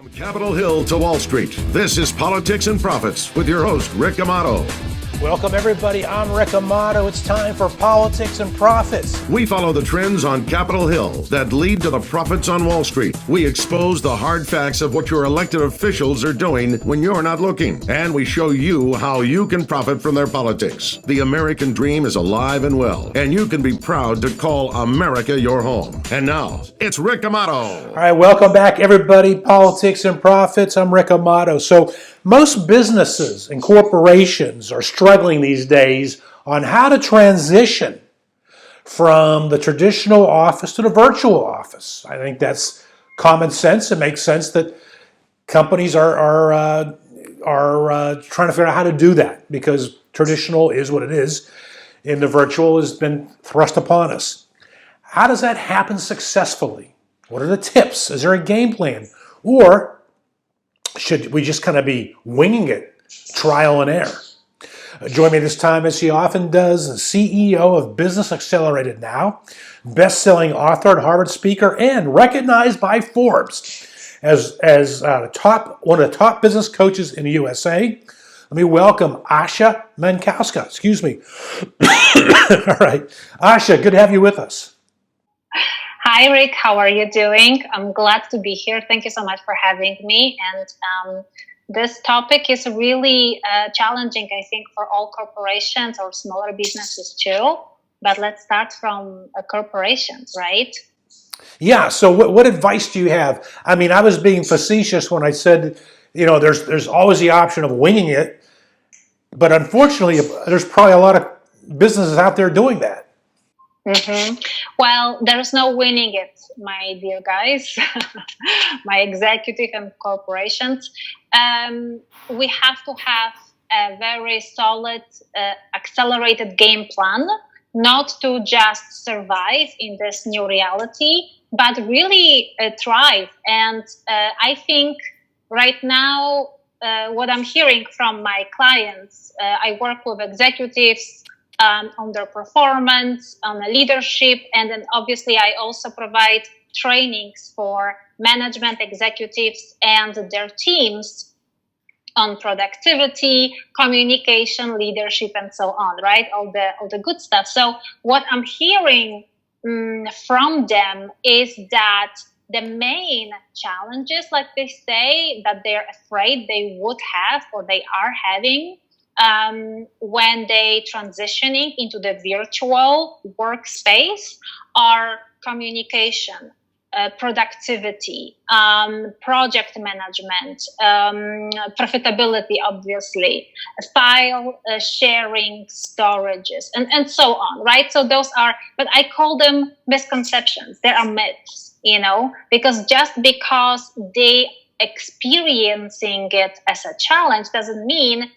From Capitol Hill to Wall Street, this is Politics and Profits with your host, Rick Amato. Welcome, everybody. I'm Rick Amato. It's time for Politics and Profits. We follow the trends on Capitol Hill that lead to the profits on Wall Street. We expose the hard facts of what your elected officials are doing when you're not looking. And we show you how you can profit from their politics. The American dream is alive and well, and you can be proud to call America your home. And now, it's Rick Amato. All right, welcome back, everybody. Politics and Profits. I'm Rick Amato. So most businesses and corporations are struggling these days on how to transition from the traditional office to the virtual office. I think that's common sense. It makes sense that companies are trying to figure out how to do that because traditional is what it is, and the virtual has been thrust upon us. How does that happen successfully? What are the tips? Is there a game plan? Or should we just kind of be winging it, trial and error? Join me this time, as he often does, the CEO of Business Accelerated Now, best-selling author and Harvard speaker, and recognized by Forbes as one of the top business coaches in the USA. Let me welcome Asha Mankowska. Excuse me. All right. Asha, good to have you with us. Hi, Rick. How are you doing? I'm glad to be here. Thank you so much for having me. And this topic is really challenging, I think, for all corporations or smaller businesses too. But let's start from corporations, right? Yeah. So what advice do you have? I mean, I was being facetious when I said, there's always the option of winging it. But unfortunately, there's probably a lot of businesses out there doing that. Mm-hmm. Well, there's no winning it, my dear guys, my executive and corporations. We have to have a very solid, accelerated game plan, not to just survive in this new reality, but really thrive. And I think right now, what I'm hearing from my clients, I work with executives on their performance, on leadership, and then obviously I also provide trainings for management executives and their teams on productivity, communication, leadership, and so on, right? All the good stuff. So what I'm hearing from them is that the main challenges, like they say, that they're afraid they would have or they are having when they transitioning into the virtual workspace are communication, productivity, project management, profitability, obviously, file sharing, storages, and so on, right? So those are, but I call them misconceptions. They are myths, because just because they experiencing it as a challenge doesn't mean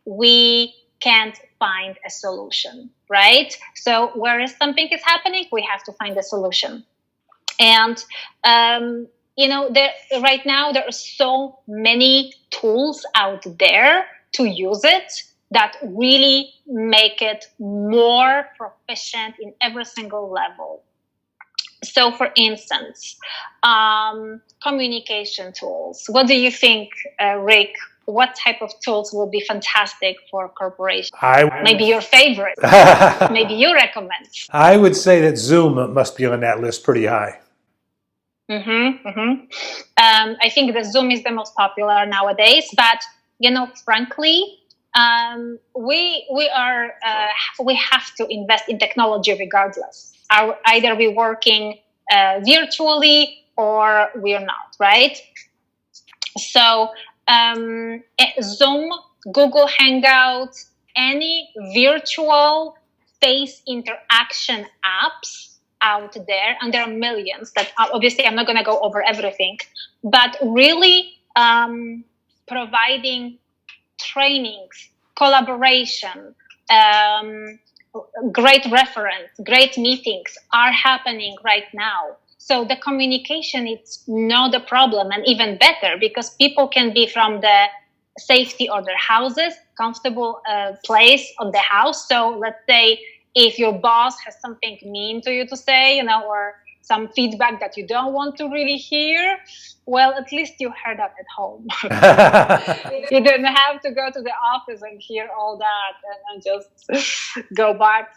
we can't find a solution, right? So whereas something is happening, we have to find a solution. And, right now there are so many tools out there to use it that really make it more proficient in every single level. So for instance, communication tools. What do you think, Rick? What type of tools will be fantastic for corporations? Maybe your favorite. Maybe you recommend. I would say that Zoom must be on that list pretty high. I think the Zoom is the most popular nowadays, but frankly, we have to invest in technology regardless. Either we're working virtually or we're not, right? So Zoom, Google Hangouts, any virtual face interaction apps out there, and there are millions that obviously I'm not going to go over everything, but really providing trainings, collaboration, great reference, great meetings are happening right now. So the communication, it's not a problem, and even better because people can be from the safety of their houses, comfortable place of the house. So let's say if your boss has something mean to you to say, or some feedback that you don't want to really hear, well, at least you heard that at home. You didn't have to go to the office and hear all that and just go back,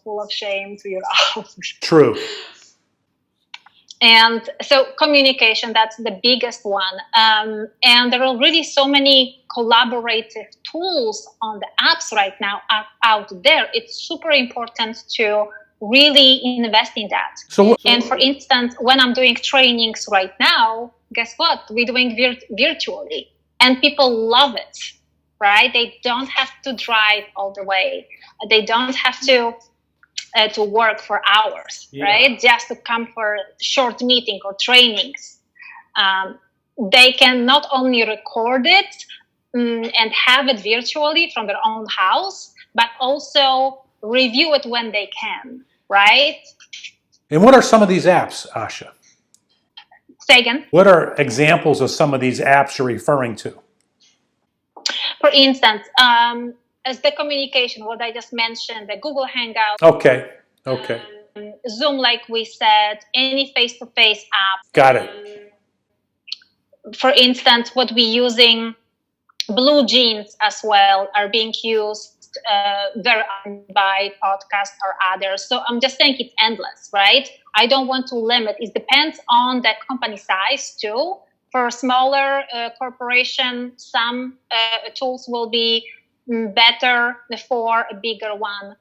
full of shame to your office. True. And so communication, that's the biggest one. And there are really so many collaborative tools on the apps right now out there. It's super important to really invest in that. And for instance, when I'm doing trainings right now, guess what? We're doing virtually, and people love it, right? They don't have to drive all the way. They don't have to work for hours, right? Just to come for short meeting or trainings. They can not only record it and have it virtually from their own house, but also review it when they can, right? And what are some of these apps, Asha? Say again? What are examples of some of these apps you're referring to? For instance, as the communication, what I just mentioned, the Google Hangouts. Okay. Zoom, like we said, any face-to-face app. Got it. For instance, what we're using, Blue Jeans as well, are being used very often by podcasts or others. So I'm just saying it's endless, right? I don't want to limit. It depends on the company size too. For a smaller corporation, some tools will be better. For a bigger one,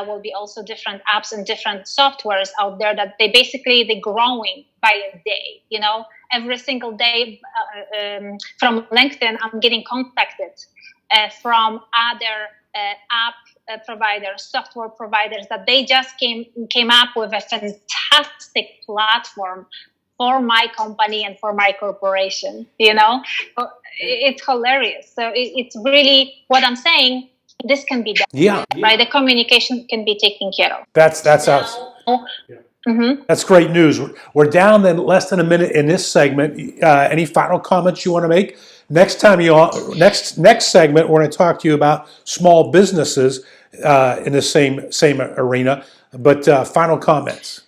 will be also different apps and different softwares out there that they're growing by a day. Every single day from LinkedIn, I'm getting contacted from other app providers, software providers, that they just came up with a fantastic platform for my company and for my corporation. It's hilarious. So it's really what I'm saying. This can be done. Yeah. Right. The communication can be taken care of. That's awesome. Mm-hmm. That's great news. We're down then less than a minute in this segment. Any final comments you want to make? Next segment, we're going to talk to you about small businesses in the same arena. But final comments.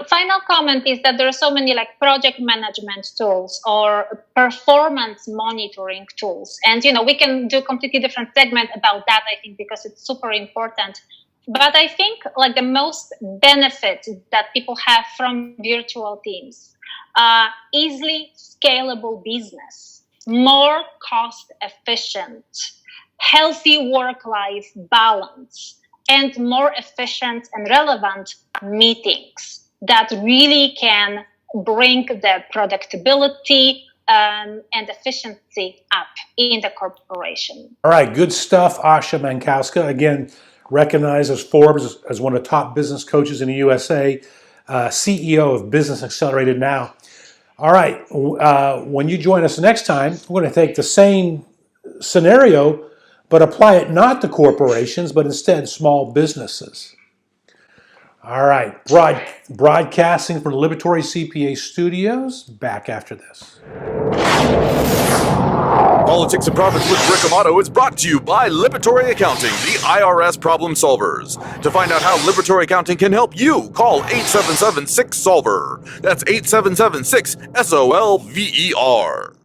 Final comment is that there are so many project management tools or performance monitoring tools. And, we can do a completely different segment about that, I think, because it's super important. But I think the most benefit that people have from virtual teams, easily scalable business, more cost efficient, healthy work-life balance, and more efficient and relevant meetings that really can bring the productivity and efficiency up in the corporation. All right, good stuff, Asha Mankowska. Again, recognized as Forbes as one of the top business coaches in the USA, CEO of Business Accelerated Now. All right, when you join us next time, we're going to take the same scenario, but apply it not to corporations, but instead small businesses. All right, broadcasting from the Liberatory CPA Studios, back after this. Politics and Profits with Rick Amato is brought to you by Liberatory Accounting, the IRS problem solvers. To find out how Liberatory Accounting can help you, call 877-6-SOLVER. That's 877-6-SOLVER.